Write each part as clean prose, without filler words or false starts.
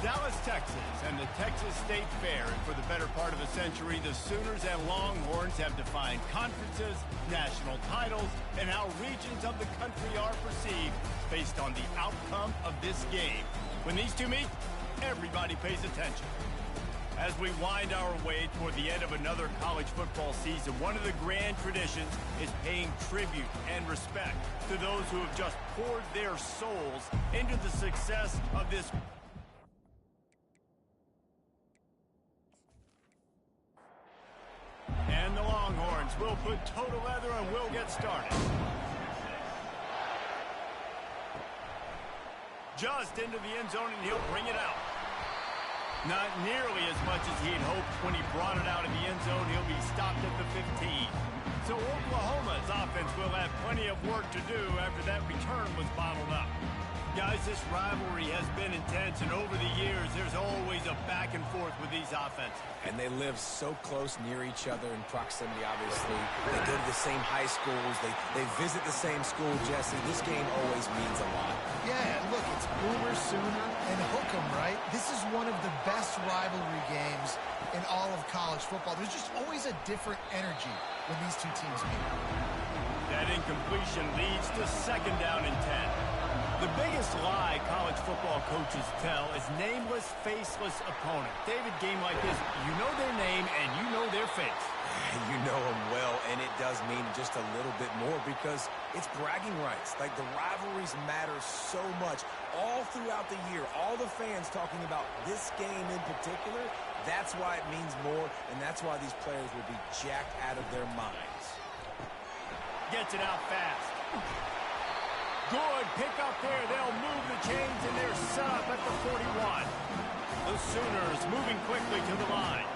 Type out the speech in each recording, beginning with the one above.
Dallas, Texas, and the Texas State Fair. And for the better part of a century, the Sooners and Longhorns have defined conferences, national titles, and how regions of the country are perceived based on the outcome of this game. When these two meet, everybody pays attention. As we wind our way toward the end of another college football season, one of the grand traditions is paying tribute and respect to those who have just poured their souls into the success of this. And the Longhorns will put total leather and will get started. Just into the end zone, and he'll bring it out. Not nearly as much as he had hoped when he brought it out of the end zone. He'll be stopped at the 15. So Oklahoma's offense will have plenty of work to do after that return was bottled up. Guys, this rivalry has been intense, and over the years, there's always a back and forth with these offenses. And they live so close near each other in proximity, obviously. They go to the same high schools. They visit the same school, Jesse. This game always means a lot. Yeah, look, it's Boomer, Sooner, and Hook'em, right? This is one of the best rivalry games in all of college football. There's just always a different energy when these two teams meet. That incompletion leads to second down and 10. The biggest lie college football coaches tell is nameless, faceless opponent. David, game like this, you know their name and you know their face. You know them well, and it does mean just a little bit more because it's bragging rights. Like, the rivalries matter so much all throughout the year. All the fans talking about this game in particular, that's why it means more, and that's why these players will be jacked out of their minds. Gets it out fast. Good pick up there. They'll move the chains, and they're set up at the 41. The Sooners moving quickly to the line.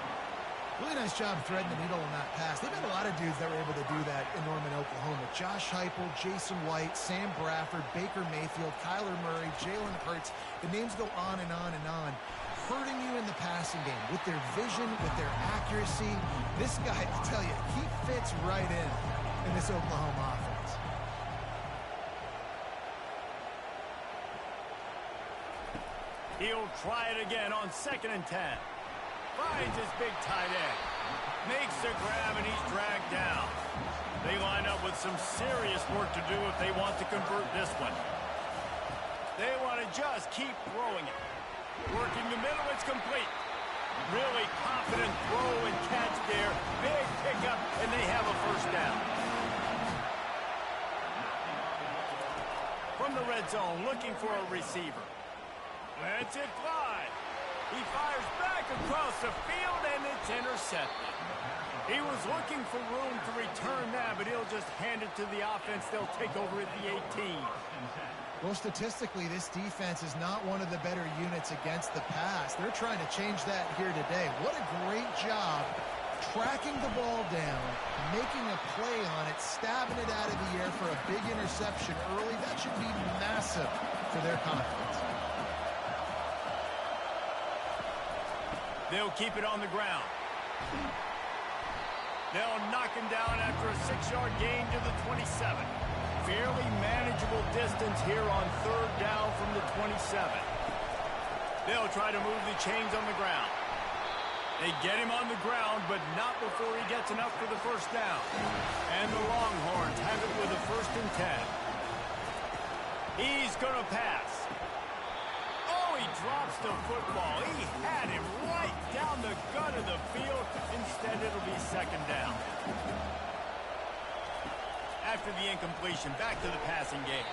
Really nice job threading the needle on that pass. They've had a lot of dudes that were able to do that in Norman, Oklahoma. Josh Heupel, Jason White, Sam Bradford, Baker Mayfield, Kyler Murray, Jalen Hurts. The names go on and on and on. Hurting you in the passing game with their vision, with their accuracy. This guy, I tell you, he fits right in this Oklahoma offense. He'll try it again on 2nd and 10. Finds his big tight end. Makes the grab, and he's dragged down. They line up with some serious work to do if they want to convert this one. They want to just keep throwing it. Working the middle, it's complete. Really confident throw and catch there. Big pickup, and they have a first down. From the red zone, looking for a receiver. Lets it fly. He fires back across the field, and it's intercepted. He was looking for room to return that, but he'll just hand it to the offense. They'll take over at the 18. Well, statistically, this defense is not one of the better units against the pass. They're trying to change that here today. What a great job tracking the ball down, making a play on it, stabbing it out of the air for a big interception early. That should be massive for their confidence. They'll keep it on the ground. They'll knock him down after a 6-yard gain to the 27. Fairly manageable distance here on 3rd down from the 27. They'll try to move the chains on the ground. They get him on the ground, but not before he gets enough for the first down. And the Longhorns have it with a 1st and 10. He's going to pass. He drops the football. He had him right down the gut of the field. Instead, it'll be 2nd down. After the incompletion, back to the passing game.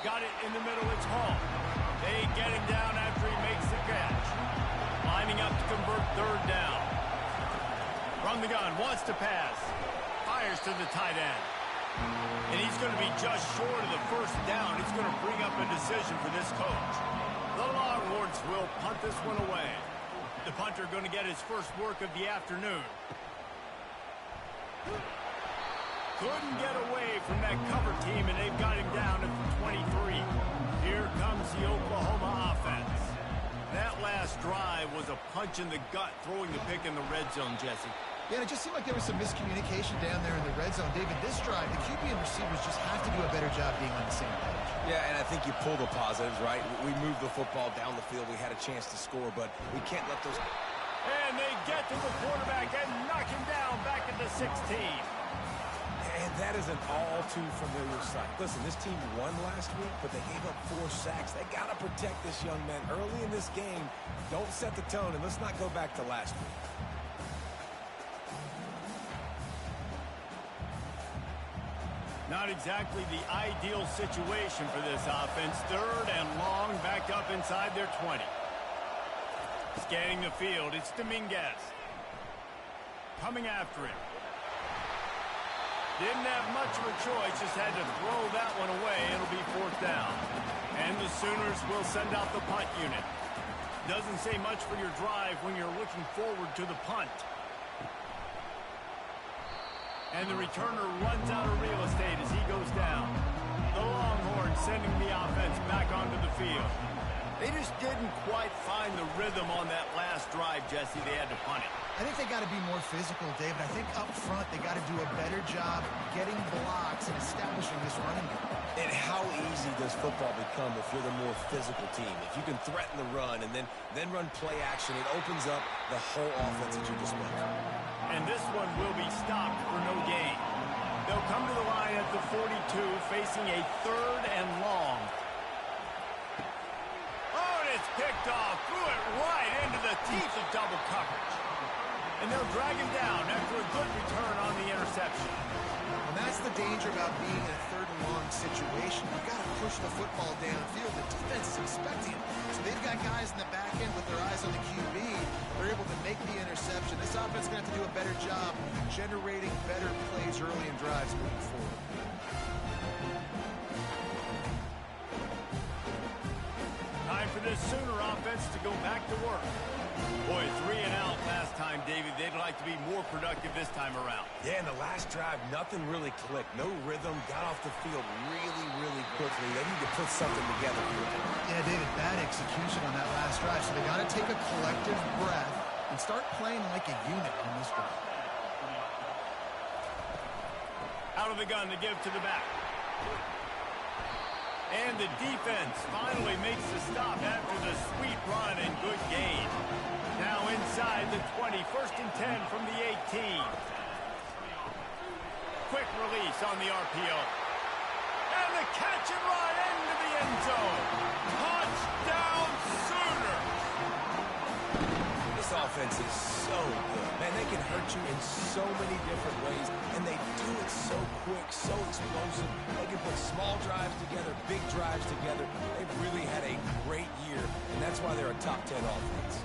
Got it in the middle. It's Hall. They get him down after he makes the catch. Lining up to convert 3rd down. From the gun, wants to pass. Fires to the tight end. And he's going to be just short of the 1st down. It's going to bring up a decision for this coach. The Longhorns will punt this one away. The punter going to get his first work of the afternoon. Couldn't get away from that cover team, and they've got him down at the 23. Here comes the Oklahoma offense. That last drive was a punch in the gut, throwing the pick in the red zone, Jesse. Yeah, it just seemed like there was some miscommunication down there in the red zone. David, this drive, the QB and receivers just have to do a better job being on the same page. Yeah, and I think you pull the positives, right? We moved the football down the field. We had a chance to score, but we can't let those... And they get to the quarterback and knock him down back at the 16. And that is an all-too-familiar sight. Listen, this team won last week, but they gave up 4 sacks. They got to protect this young man early in this game. Don't set the tone, and let's not go back to last week. Not exactly the ideal situation for this offense. 3rd and long, back up inside their 20. Scanning the field, it's Dominguez. Coming after him. Didn't have much of a choice, just had to throw that one away. It'll be 4th down. And the Sooners will send out the punt unit. Doesn't say much for your drive when you're looking forward to the punt. And the returner runs out of real estate as he goes down. The Longhorns sending the offense back onto the field. They just didn't quite find the rhythm on that last drive, Jesse. They had to punt it. I think they got to be more physical, David. I think up front they got to do a better job getting blocks and establishing this running game. And how easy does football become if you're the more physical team? If you can threaten the run and then run play action, it opens up the whole offense at your disposal. And this one will be stopped for no gain. They'll come to the line at the 42, facing a 3rd and long. Oh, and it's picked off. Threw it right into the teeth of double coverage. And they'll drag him down after a good return on the interception. And that's the danger about being in a 3rd and long situation. You've got to push the football downfield. The defense is expecting it. So they've got guys in the back end with their eyes on the QB. They're able to make the interception. This offense is going to have to do a better job generating better plays early in drives moving forward. Time for this Sooner offense to go back to work. Boy, 3 and out last time, David. They'd like to be more productive this time around. Yeah, in the last drive, nothing really clicked. No rhythm, got off the field really quickly. They need to put something together here. Yeah, David, bad execution on that last drive. So they got to take a collective breath and start playing like a unit on this drive. Out of the gun to give to the back. And the defense finally makes the stop after the sweet run and good gain. Now inside the 20, 1st and 10 from the 18. Quick release on the RPO. And the catch and run into the end zone. Touchdown Sooners! This offense is so good. Man, they can hurt you in so many different ways, and they do it so quick, so explosive. They can put small drives together, big drives together. They've really had a great year, and that's why they're a top 10 offense.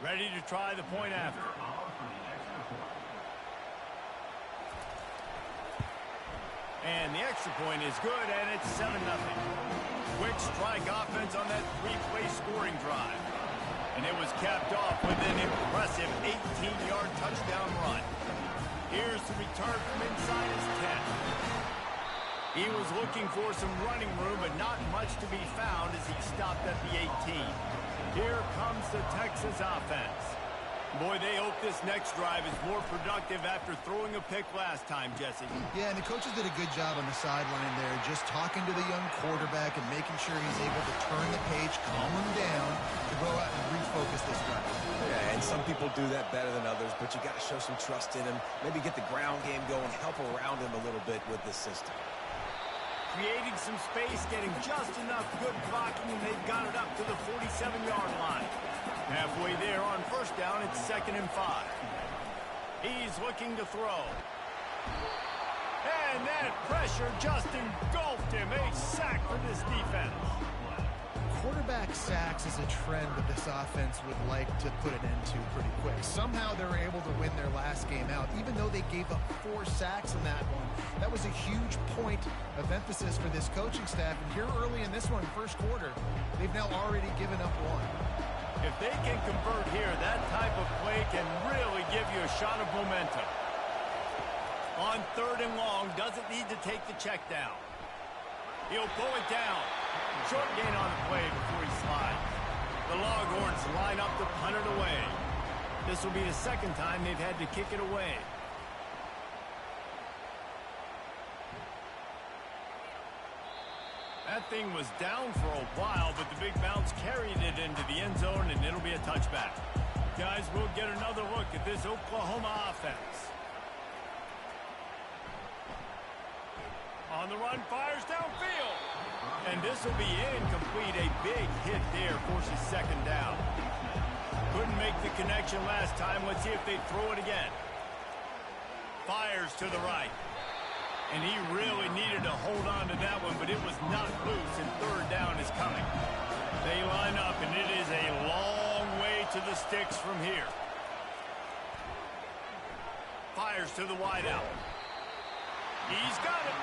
Ready to try the point after. And the extra point is good, and it's 7-0. Quick strike offense on that 3-play scoring drive. And it was capped off with an impressive 18-yard touchdown run. Here's the return from inside his 10. He was looking for some running room, but not much to be found as he stopped at the 18. Here comes the Texas offense. Boy, they hope this next drive is more productive after throwing a pick last time, Jesse. Yeah, and the coaches did a good job on the sideline there, just talking to the young quarterback and making sure he's able to turn the page, calm him down, to go out and refocus this drive. Yeah, and some people do that better than others, but you got to show some trust in him, maybe get the ground game going, help around him a little bit with this system. Creating some space, getting just enough good blocking, and they've got it up to the 47-yard line. Halfway there on 1st down, it's 2nd and 5. He's looking to throw. And that pressure just engulfed him. A sack for this defense. Quarterback sacks is a trend that this offense would like to put an end to pretty quick. Somehow they were able to win their last game out, even though they gave up 4 sacks in that one. That was a huge point of emphasis for this coaching staff. And here early in this one, 1st quarter, they've now already given up 1. If they can convert here, that type of play can really give you a shot of momentum. On 3rd and long, doesn't need to take the check down. He'll pull it down. Short gain on the play before he slides. The Longhorns line up to punt it away. This will be the second time they've had to kick it away. That thing was down for a while, but the big bounce carried it into the end zone, and it'll be a touchback. Guys, we'll get another look at this Oklahoma offense. On the run, fires downfield. And this will be incomplete. A big hit there forces second down. Couldn't make the connection last time. Let's see if they throw it again. Fires to the right. And he really needed to hold on to that one, but it was not loose, and third down is coming. They line up, and it is a long way to the sticks from here. Fires to the wideout. He's got it.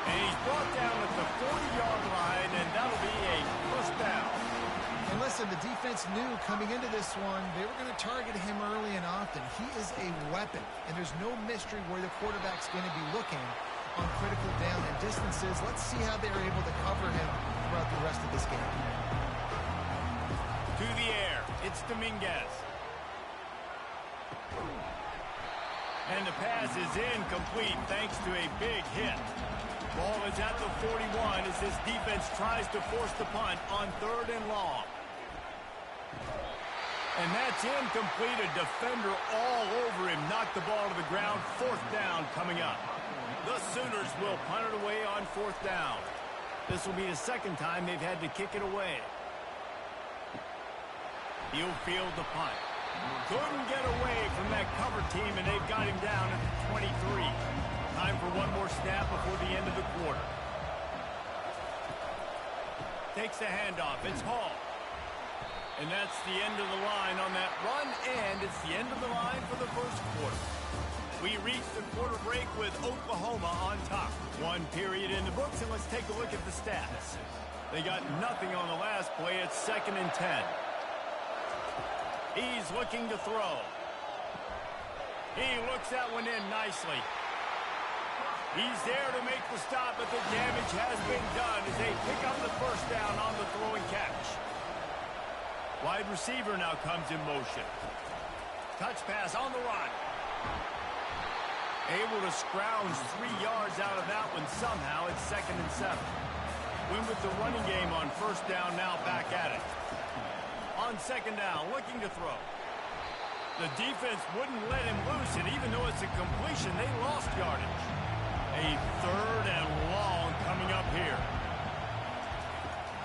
And he's brought down at the 40-yard line, and that'll be a first down. And listen, the defense knew coming into this one, they were going to target him early and often. He is a weapon, and there's no mystery where the quarterback's going to be looking on critical down and distances. Let's see how they're able to cover him throughout the rest of this game. To the air, it's Dominguez. And the pass is incomplete thanks to a big hit. Ball is at the 41 as this defense tries to force the punt on third and long. And that's incomplete. A defender all over him. Knocked the ball to the ground. Fourth down coming up. The Sooners will punt it away on fourth down. This will be the second time they've had to kick it away. He'll field the punt. Couldn't get away from that cover team, and they've got him down at the 23. Time for one more snap before the end of the quarter. Takes the handoff. It's Hall. And that's the end of the line on that run, and it's the end of the line for the first quarter. We reach the quarter break with Oklahoma on top. One period in the books, and let's take a look at the stats. They got nothing on the last play. It's 2nd and 10. He's looking to throw. He looks that one in nicely. He's there to make the stop, but the damage has been done as they pick up the first down on the throwing catch. Wide receiver now comes in motion. Touch pass on the run. Able to scrounge 3 yards out of that one somehow. It's 2nd and 7. Win with the running game on first down, now back at it. On second down, looking to throw. The defense wouldn't let him loose, and even though it's a completion, they lost yardage. A third and long coming up here.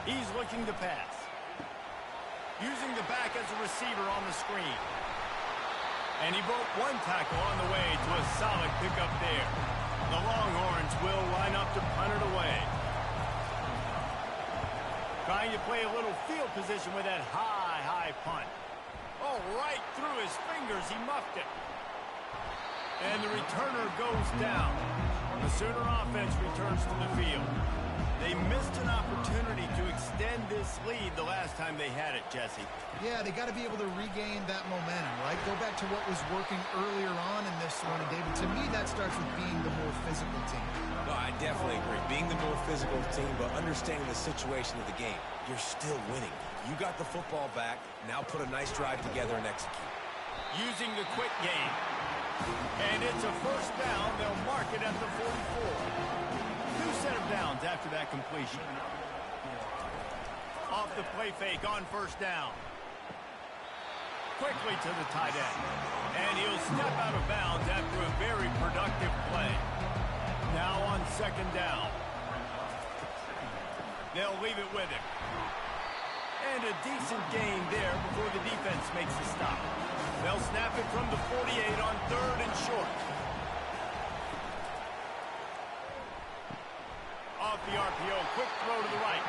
He's looking to pass. Using the back as a receiver on the screen. And he broke one tackle on the way to a solid pickup there. The Longhorns will line up to punt it away. Trying to play a little field position with that high punt. Oh, right through his fingers. He muffed it. And the returner goes down. The Sooner offense returns to the field. They missed an opportunity to extend this lead the last time they had it, Jesse. Yeah, they got to be able to regain that momentum, right? Go back to what was working earlier on in this one. And David, to me, that starts with being the more physical team. No, I definitely agree. Being the more physical team, but understanding the situation of the game. You're still winning. You got the football back. Now put a nice drive together and execute. Using the quick game. And it's a first down. They'll mark it at the 44. 2 set of downs after that completion. Off the play fake on first down. Quickly to the tight end. And he'll step out of bounds after a very productive play. Now on second down. They'll leave it with him. And a decent gain there before the defense makes the stop. They'll snap it from the 48 on third and short. Off the RPO, quick throw to the right.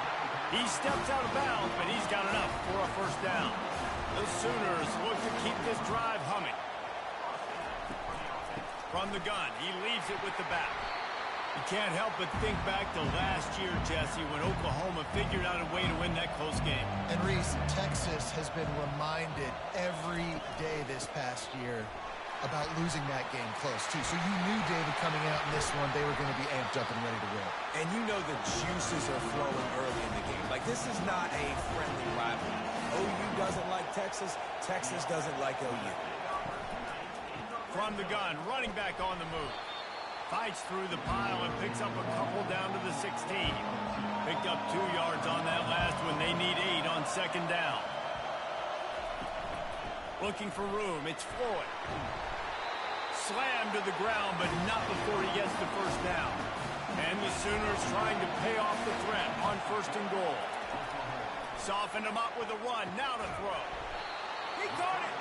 He steps out of bounds, but he's got enough for a first down. The Sooners look to keep this drive humming. From the gun, he leaves it with the back. You can't help but think back to last year, Jesse, when Oklahoma figured out a way to win that close game. And Reese, Texas has been reminded every day this past year about losing that game close, too. So you knew, David, coming out in this one, they were going to be amped up and ready to roll. And you know the juices are flowing early in the game. Like, this is not a friendly rivalry. OU doesn't like Texas. Texas doesn't like OU. From the gun, running back on the move. Fights through the pile and picks up a couple down to the 16. Picked up 2 yards on that last one. They need 8 on second down. Looking for room. It's Floyd. Slammed to the ground, but not before he gets the first down. And the Sooners trying to pay off the threat on 1st and goal. Softened him up with a run. Now to throw. He caught it.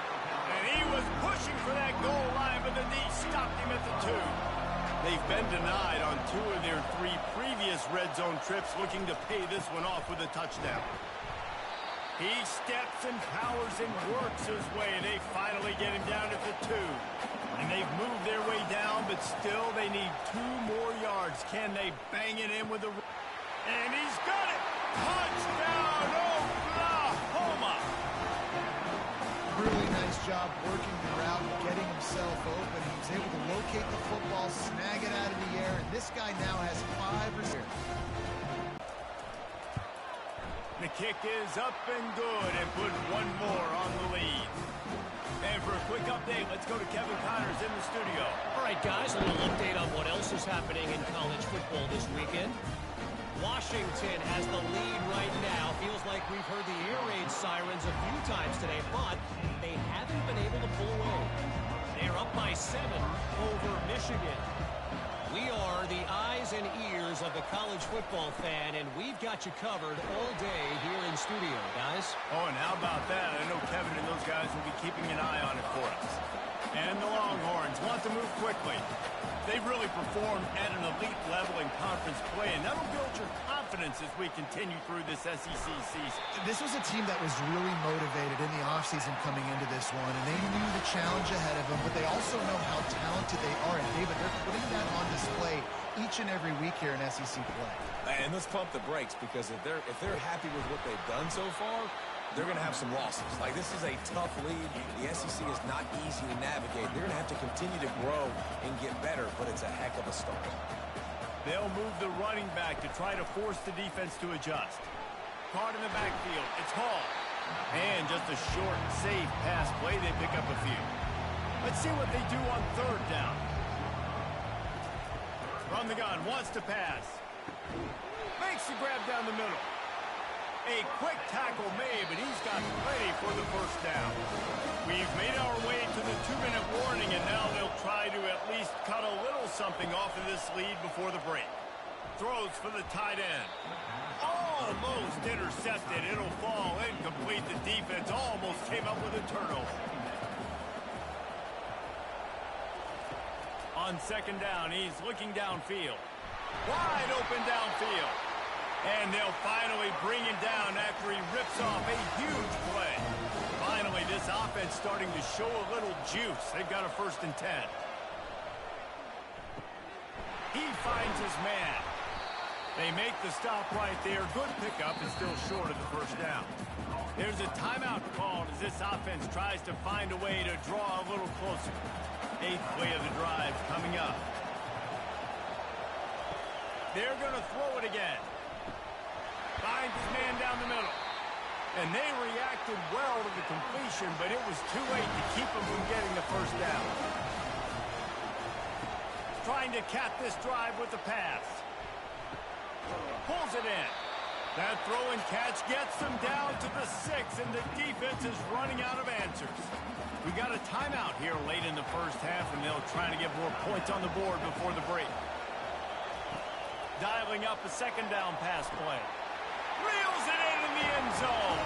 And he was pushing for that goal line, but the knee stopped him at the 2. They've been denied on 2 of their 3 previous red zone trips, looking to pay this one off with a touchdown. He steps and powers and works his way. They finally get him down at the 2. And they've moved their way down, but still they need 2 more yards. Can they bang it in with a... And he's got it! Touchdown, Oklahoma! Really nice job working the route and getting himself open. He was able to locate the football, snag it out of the air, and this guy now has 5 receivers. The kick is up and good and put 1 more on the lead. And for a quick update, let's go to Kevin Connors in the studio. All right, guys, a little update on what else is happening in college football this weekend. Washington has the lead right now. Feels like we've heard the air raid sirens a few times today, but they haven't been able to pull away. They're up by 7 over Michigan. We are the eyes and ears of the college football fan, and we've got you covered all day here in studio, guys. Oh, and how about that? I know Kevin and those guys will be keeping an eye on it for us. And the Longhorns want to move quickly. They've really performed at an elite level in conference play, and that'll build your confidence as we continue through this SEC season. This was a team that was really motivated in the offseason coming into this one, and they knew the challenge ahead of them, but they also know how talented they are. And David, they're putting that on display each and every week here in SEC play. And let's pump the brakes, because if they're happy with what they've done so far, they're going to have some losses. Like, this is a tough league. The SEC is not easy to navigate. They're going to have to continue to grow and get better, but it's a heck of a start. They'll move the running back to try to force the defense to adjust. Caught in the backfield. It's Hall. And just a short, safe pass play. They pick up a few. Let's see what they do on 3rd down. From the gun, wants to pass. Makes the grab down the middle. A quick tackle made, but he's got plenty for the first down. We've made our way to the 2-minute warning, and now they'll try to at least cut a little something off of this lead before the break. Throws for the tight end. Almost intercepted. It'll fall incomplete. The defense almost came up with a turnover. On 2nd down, he's looking downfield. Wide open downfield. And they'll finally bring him down after he rips off a huge play. Finally, this offense starting to show a little juice. They've got a 1st and 10. He finds his man. They make the stop right there. Good pickup and still short of the first down. There's a timeout called as this offense tries to find a way to draw a little closer. 8th play of the drive coming up. They're going to throw it again. Finds his man down the middle. And they reacted well to the completion, but it was too late to keep them from getting the first down. Trying to cap this drive with the pass. Pulls it in. That throw and catch gets them down to the 6, and the defense is running out of answers. We got a timeout here late in the first half, and they'll try to get more points on the board before the break. Dialing up a 2nd down pass play. Reels it in the end zone.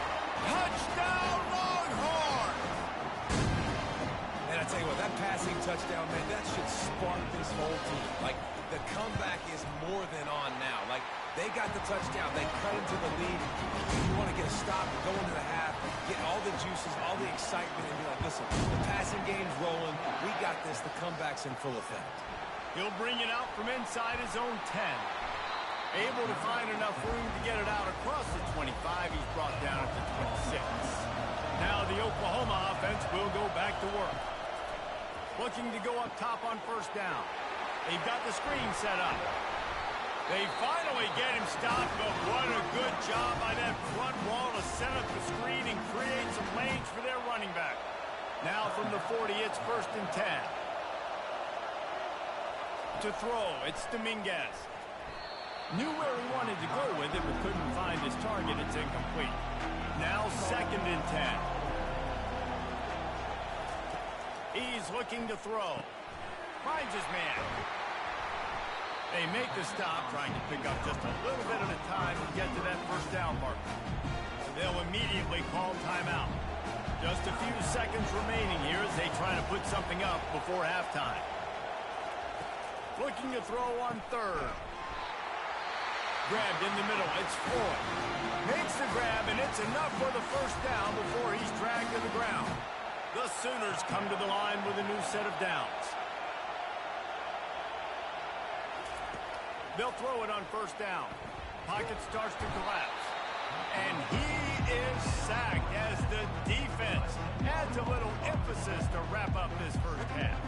Touchdown, Longhorn! And I tell you what, that passing touchdown, man, that should spark this whole team. Like, the comeback is more than on now. Like, they got the touchdown. They cut into the lead. You want to get a stop, go into the half, get all the juices, all the excitement, and be like, listen, the passing game's rolling. We got this. The comeback's in full effect. He'll bring it out from inside his own 10. Able to find enough room to get it out across the 25. He's brought down at the 26. Now the Oklahoma offense will go back to work. Looking to go up top on first down. They've got the screen set up. They finally get him stopped, but what a good job by that front wall to set up the screen and create some lanes for their running back. Now from the 40, it's 1st and 10. To throw, it's Dominguez. Knew where he wanted to go with it, but couldn't find his target. It's incomplete. Now 2nd and 10. He's looking to throw. Finds his man. They make the stop, trying to pick up just a little bit at a time to get to that first down mark. They'll immediately call timeout. Just a few seconds remaining here as they try to put something up before halftime. Looking to throw on 3rd. Grabbed in the middle. It's Floyd. Makes the grab, and it's enough for the first down before he's dragged to the ground. The Sooners come to the line with a new set of downs. They'll throw it on first down. Pocket starts to collapse. And he is sacked as the defense adds a little emphasis to wrap up this first half.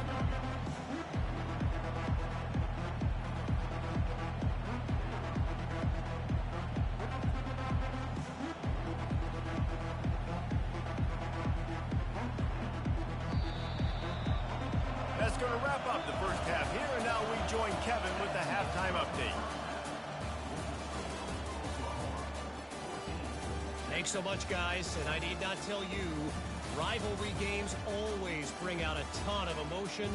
That's going to wrap up the first half here, and now we join Kevin with the halftime update. Thanks so much, guys, and I need not tell you, rivalry games always bring out a ton of emotion,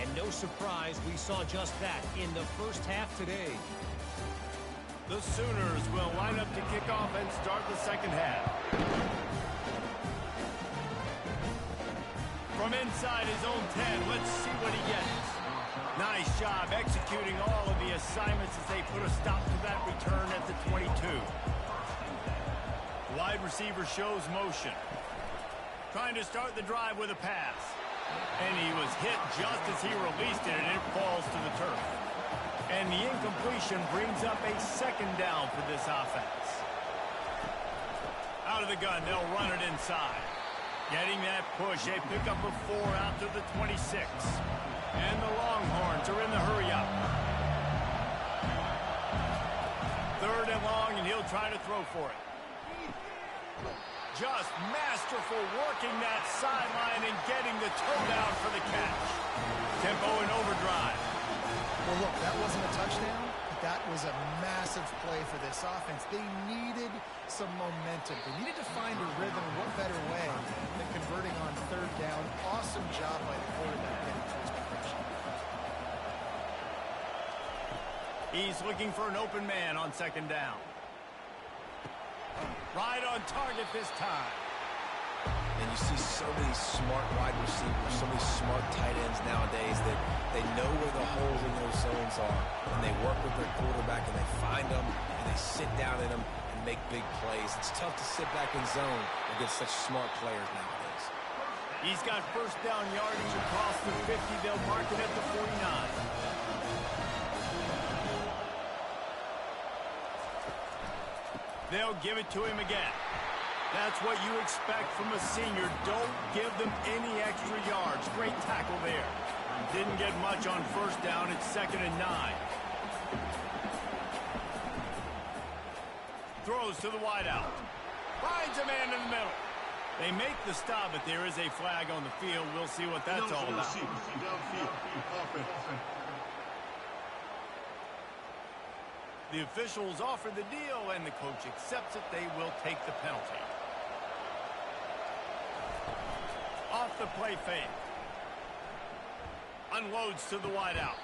and no surprise we saw just that in the first half today. The Sooners will line up to kick off and start the second half. From inside his own 10, let's see what he gets. Nice job executing all of the assignments as they put a stop to that return at the 22. Wide receiver shows motion. Trying to start the drive with a pass. And he was hit just as he released it, and it falls to the turf. And the incompletion brings up a 2nd down for this offense. Out of the gun, they'll run it inside. Getting that push, a pickup of 4 out to the 26. And the Longhorns are in the hurry-up. 3rd and long, and he'll try to throw for it. Just masterful working that sideline and getting the toe down for the catch. Tempo and overdrive. Well, look, that wasn't a touchdown. That was a massive play for this offense. They needed some momentum. They needed to find a rhythm, and what better way than converting on 3rd down. Awesome job by the quarterback getting to his progression. He's looking for an open man on 2nd down. Right on target this time. And you see so many smart wide receivers, so many smart tight ends nowadays that they know where the holes in those zones are. And they work with their quarterback, and they find them, and they sit down in them and make big plays. It's tough to sit back in zone against such smart players nowadays. He's got first down yardage across the 50. They'll mark it at the 49. They'll give it to him again. That's what you expect from a senior. Don't give them any extra yards. Great tackle there. Didn't get much on first down. It's 2nd and 9. Throws to the wideout. Finds a man in the middle. They make the stop, but there is a flag on the field. We'll see what that's all about. The officials offer the deal, and the coach accepts it. They will take the penalty. Off the play fake. Unloads to the wideout.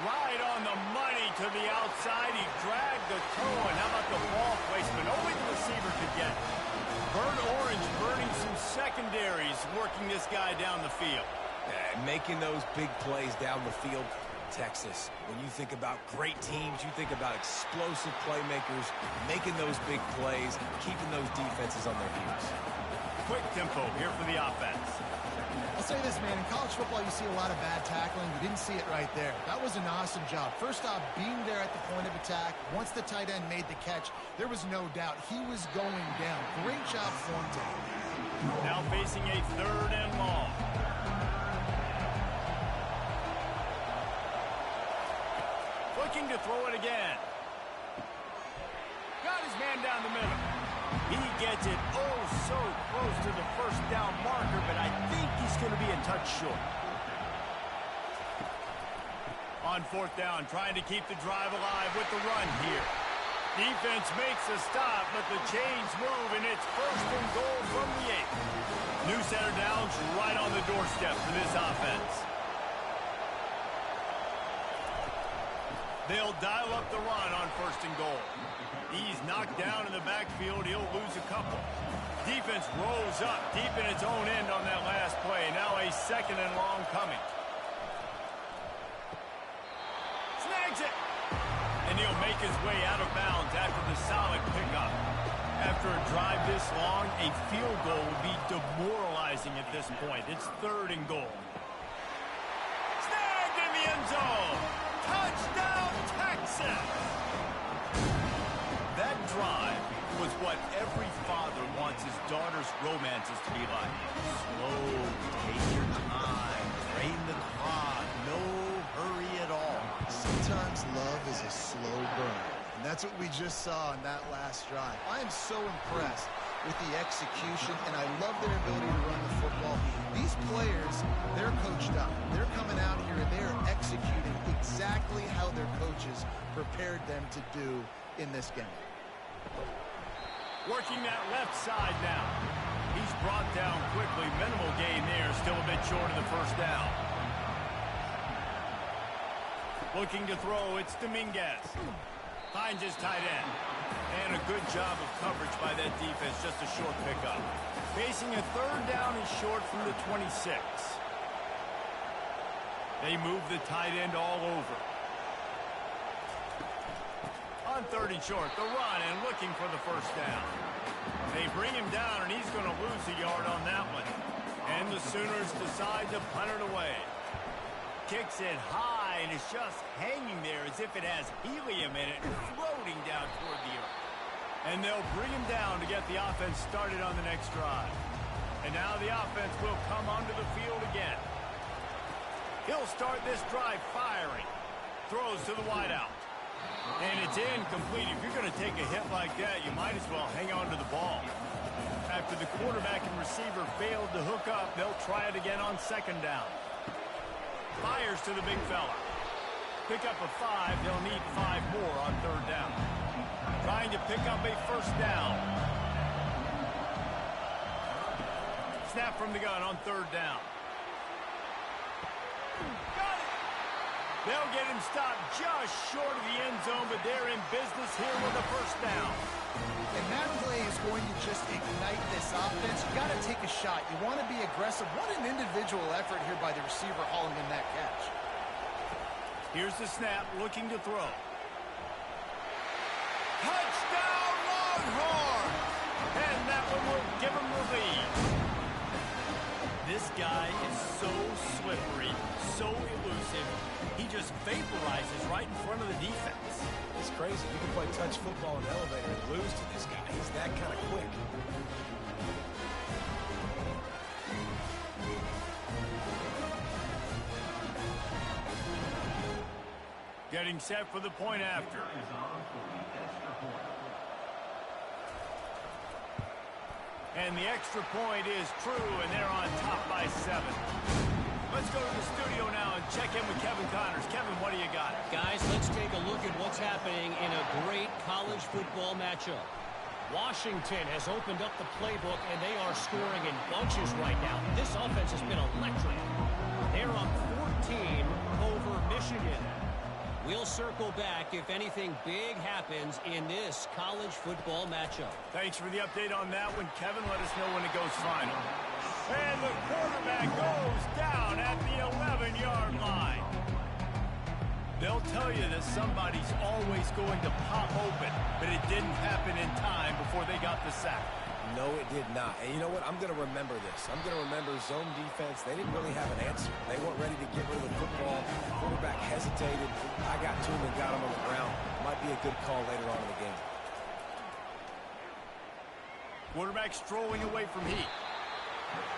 Right on the money to the outside. He dragged the toe, and how about the ball placement? Only the receiver could get it. Burnt orange burning some secondaries, working this guy down the field. Making those big plays down the field. Texas, when you think about great teams, you think about explosive playmakers, making those big plays, keeping those defenses on their heels. Quick tempo here for the offense. I'll say this, man, in college football you see a lot of bad tackling. You didn't see it right there. That was an awesome job. First off, being there at the point of attack. Once the tight end made the catch, there was no doubt he was going down. Great job for him. Now facing a 3rd and long. Looking to throw it again. Got his man down the middle. He gets it oh so close to the first down marker, but I think he's going to be a touch short. On fourth down, trying to keep the drive alive with the run here. Defense makes a stop, but the chains move, and it's first and goal from the 8. New center downs right on the doorstep for this offense. They'll dial up the run on first and goal. He's knocked down in the backfield. He'll lose a couple. Defense rolls up deep in its own end on that last play. Now a second and long coming. Snags it. And he'll make his way out of bounds after the solid pickup. After a drive this long, a field goal will be demoralizing at this point. It's third and goal. Snagged in the end zone. Touchdown, Texas! That drive was what every father wants his daughter's romances to be like. Slow, take your time, drain the clock, no hurry at all. Sometimes love is a slow burn, and that's what we just saw in that last drive. I am so impressed with the execution, and I love their ability to run the football. These players, they're coached up. They're coming out here, and they're executing exactly how their coaches prepared them to do in this game. Working that left side now. He's brought down quickly. Minimal gain there. Still a bit short of the first down. Looking to throw. It's Dominguez. Finds his tight end. And a good job of coverage by that defense. Just a short pickup. Facing a third down and short from the 26. They move the tight end all over. On third and short, the run and looking for the first down. They bring him down, and he's going to lose a yard on that one. And the Sooners decide to punt it away. Kicks it high, and it's just hanging there as if it has helium in it, floating down toward the earth. And they'll bring him down to get the offense started on the next drive. And now the offense will come onto the field again. He'll start this drive firing. Throws to the wideout. And it's incomplete. If you're going to take a hit like that, you might as well hang on to the ball. After the quarterback and receiver failed to hook up, they'll try it again on second down. Fires to the big fella. Pick up a 5. They'll need 5 more on third down. Trying to pick up a first down. Snap from the gun on third down. Got it! They'll get him stopped just short of the end zone, but they're in business here with a first down. And that play is going to just ignite this offense. You got to take a shot. You want to be aggressive. What an individual effort here by the receiver hauling in that catch. Here's the snap, looking to throw. Touchdown, Longhorns! And that one will give them the lead. This guy is so slippery, so elusive. He just vaporizes right in front of the defense. It's crazy. You can play touch football in an elevator and lose to this guy. He's that kind of quick. Getting set for the point after. And the extra point is true, and they're on top by 7. Let's go to the studio now and check in with Kevin Connors. Kevin, what do you got? Guys, let's take a look at what's happening in a great college football matchup. Washington has opened up the playbook, and they are scoring in bunches right now. This offense has been electric. They're up 14 over Michigan. We'll circle back if anything big happens in this college football matchup. Thanks for the update on that one, Kevin. Let us know when it goes final. And the quarterback goes down at the 11-yard line. They'll tell you that somebody's always going to pop open, but it didn't happen in time before they got the sack. No, it did not. And you know what? I'm going to remember this. I'm going to remember zone defense. They didn't really have an answer. They weren't ready to get rid of the football. Quarterback hesitated. I got to him and got him on the ground. Might be a good call later on in the game. Quarterback strolling away from heat.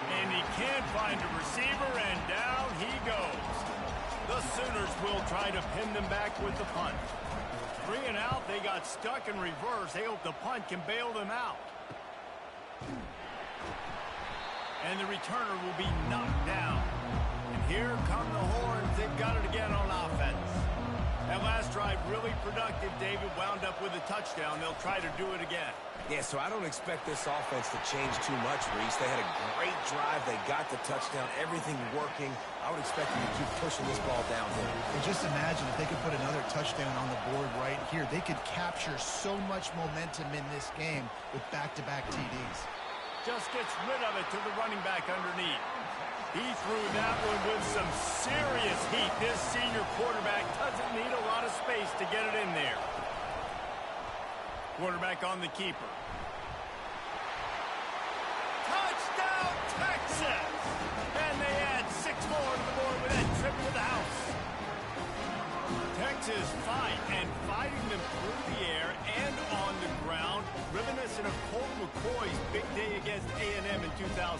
And he can't find a receiver, and down he goes. The Sooners will try to pin them back with the punt. 3 and out, they got stuck in reverse. They hope the punt can bail them out. And the returner will be knocked down. And here come the horns. They've got it again on offense. That last drive really productive. David wound up with a touchdown. They'll try to do it again. Yeah, so I don't expect this offense to change too much, Reese. They had a great drive. They got the touchdown. Everything working. I would expect them to keep pushing this ball downhill. And just imagine if they could put another touchdown on the board right here. They could capture so much momentum in this game with back-to-back TDs. Just gets rid of it to the running back underneath. He threw that one with some serious heat. This senior quarterback doesn't need a lot of space to get it in there. Quarterback on the keeper. Touchdown, Texas! And they add 6 more to the board with that trip to the house. Texas fighting them through the air and on the ground, reminiscent of Colt McCoy's big day against A&M in 2009.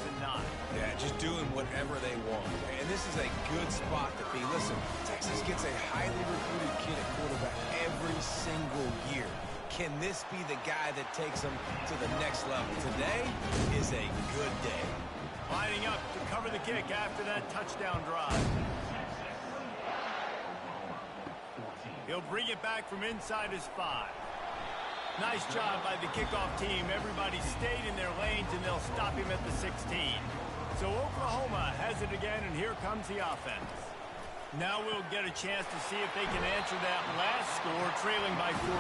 Yeah, just doing whatever they want. And this is a good spot to be. Listen, Texas gets a highly recruited kid at quarterback every single year. Can this be the guy that takes them to the next level? Today is a good day. Lining up to cover the kick after that touchdown drive. He'll bring it back from inside his 5. Nice job by the kickoff team. Everybody stayed in their lanes, and they'll stop him at the 16. So Oklahoma has it again, and here comes the offense. Now we'll get a chance to see if they can answer that last score, trailing by 14,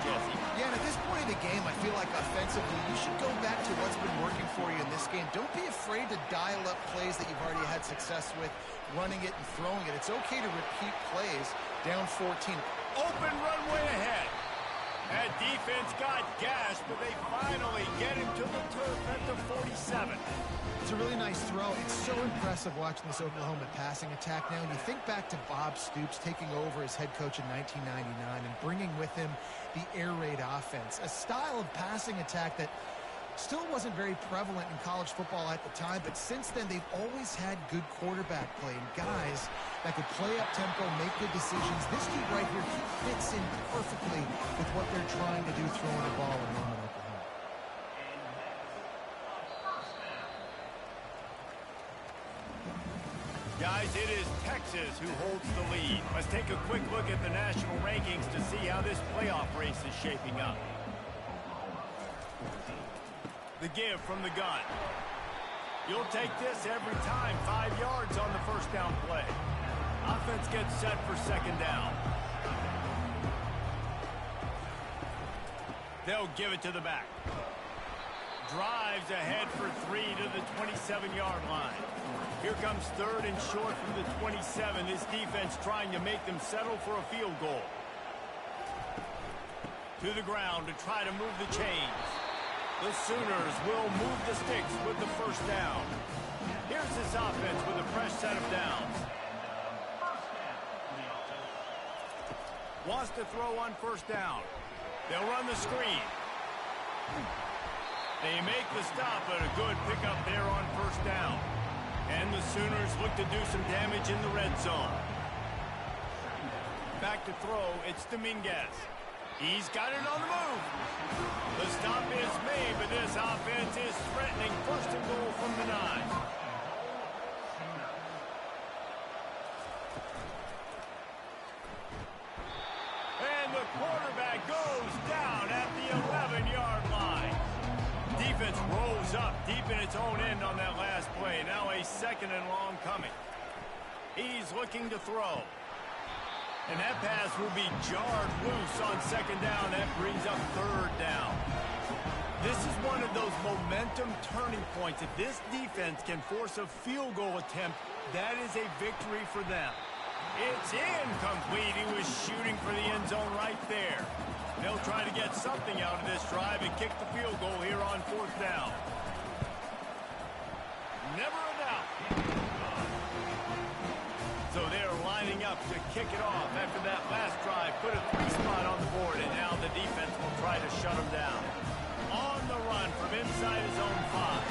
Jesse. Yeah, and at this point in the game, I feel like offensively, you should go back to what's been working for you in this game. Don't be afraid to dial up plays that you've already had success with, running it and throwing it. It's okay to repeat plays down 14. Open runway ahead. That defense got gashed, but they finally get him to the turf at the 47. It's a really nice throw. It's so impressive watching this Oklahoma passing attack now. And you think back to Bob Stoops taking over as head coach in 1999 and bringing with him the air raid offense, a style of passing attack that still wasn't very prevalent in college football at the time, but since then they've always had good quarterback play and guys that could play up tempo, make good decisions. This dude right here, he fits in perfectly with what they're trying to do throwing the ball in Norman, Oklahoma. Guys, it is Texas who holds the lead. Let's take a quick look at the national rankings to see how this playoff race is shaping up. The give from the gun. You'll take this every time. 5 yards on the first down play. Offense gets set for second down. They'll give it to the back. Drives ahead for 3 to the 27-yard line. Here comes third and short from the 27. This defense trying to make them settle for a field goal. To the ground to try to move the chains. The Sooners will move the sticks with the first down. Here's this offense with a fresh set of downs. Wants to throw on first down. They'll run the screen. They make the stop, but a good pickup there on first down. And the Sooners look to do some damage in the red zone. Back to throw, it's Dominguez. He's got it on the move. The stop is made, but this offense is threatening first and goal from the 9. And the quarterback goes down at the 11-yard line. Defense rolls up deep in its own end on that last play. Now a second and long coming. He's looking to throw. And that pass will be jarred loose on second down. That brings up third down. This is one of those momentum turning points. If this defense can force a field goal attempt, that is a victory for them. It's incomplete. He was shooting for the end zone right there. They'll try to get something out of this drive and kick the field goal here on fourth down. Never a doubt. So they're lining up to kick it off after that last drive. Put a 3-spot on the board, and now the defense will try to shut him down. On the run from inside his own 5.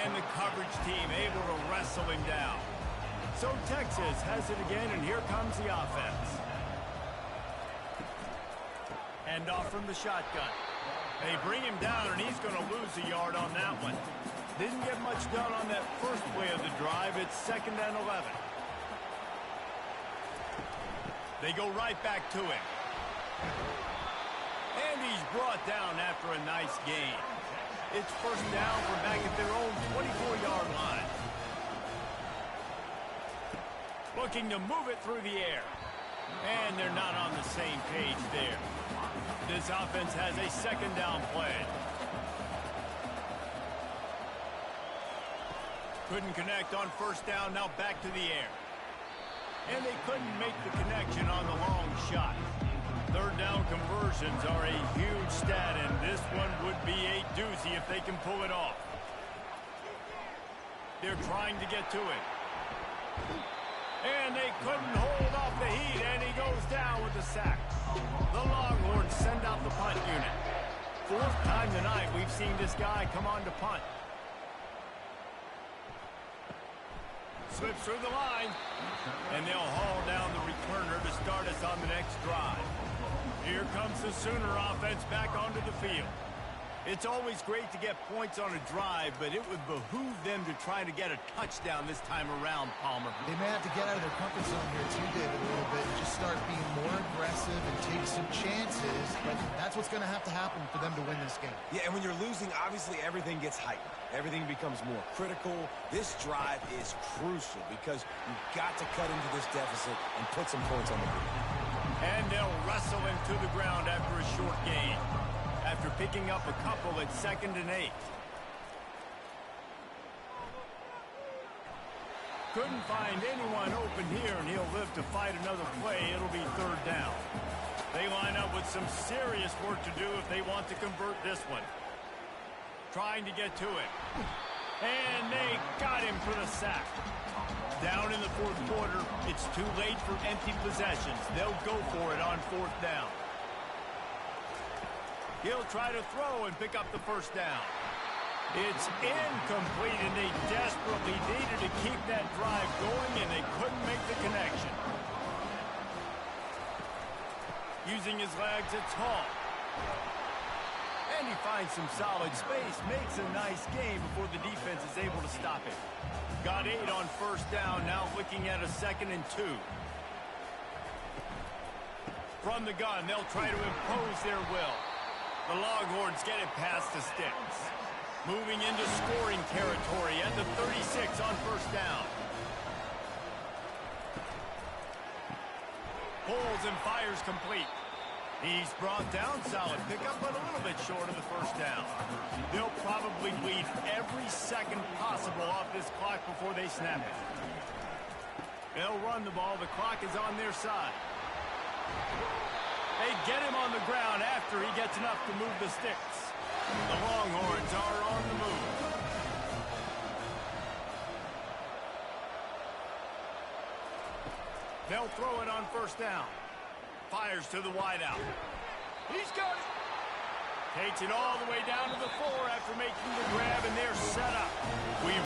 And the coverage team able to wrestle him down. So Texas has it again, and here comes the offense. Hand off from the shotgun. They bring him down, and he's going to lose a yard on that one. Didn't get much done on that first play of the drive. It's 2nd and 11. They go right back to him. And he's brought down after a nice gain. It's 1st down from back at their own 24-yard line. Looking to move it through the air. And they're not on the same page there. This offense has a 2nd down play. Couldn't connect on 1st down, now back to the air. And they couldn't make the connection on the long shot. 3rd down conversions are a huge stat, and this one would be a doozy if they can pull it off. They're trying to get to it. And they couldn't hold off the heat, and he goes down with the sack. The Longhorns send out the punt unit. 4th time tonight we've seen this guy come on to punt. Slips through the line, and they'll haul down the returner to start us on the next drive. Here comes the Sooner offense back onto the field. It's always great to get points on a drive, but it would behoove them to try to get a touchdown this time around, Palmer. They may have to get out of their comfort zone here too, David, a little bit, and just start being more aggressive and take some chances. But that's what's going to happen for them to win this game. Yeah, and when you're losing, obviously everything gets heightened. Everything becomes more critical. This drive is crucial because you've got to cut into this deficit and put some points on the board. And they'll wrestle him to the ground after a short gain. After picking up a couple at 2nd and 8. Couldn't find anyone open here, and he'll live to fight another play. It'll be 3rd down. They line up with some serious work to do if they want to convert this one. Trying to get to it. And they got him for the sack. Down in the 4th quarter, it's too late for empty possessions. They'll go for it on 4th down. He'll try to throw and pick up the 1st down. It's incomplete, and they desperately needed to keep that drive going, and they couldn't make the connection. Using his legs, it's Hall. And he finds some solid space, makes a nice game before the defense is able to stop it. Got 8 on 1st down, now looking at a 2nd and 2. From the gun, they'll try to impose their will. The Longhorns get it past the sticks. Moving into scoring territory at the 36 on 1st down. Pulls and fires complete. He's brought down, solid pickup, but a little bit short of the 1st down. They'll probably bleed every second possible off this clock before they snap it. They'll run the ball. The clock is on their side. They get him on the ground after he gets enough to move the sticks. The Longhorns are on the move. They'll throw it on 1st down. Fires to the wideout. He's got it. Takes it all the way down to the 4 after making the grab, and they're set up.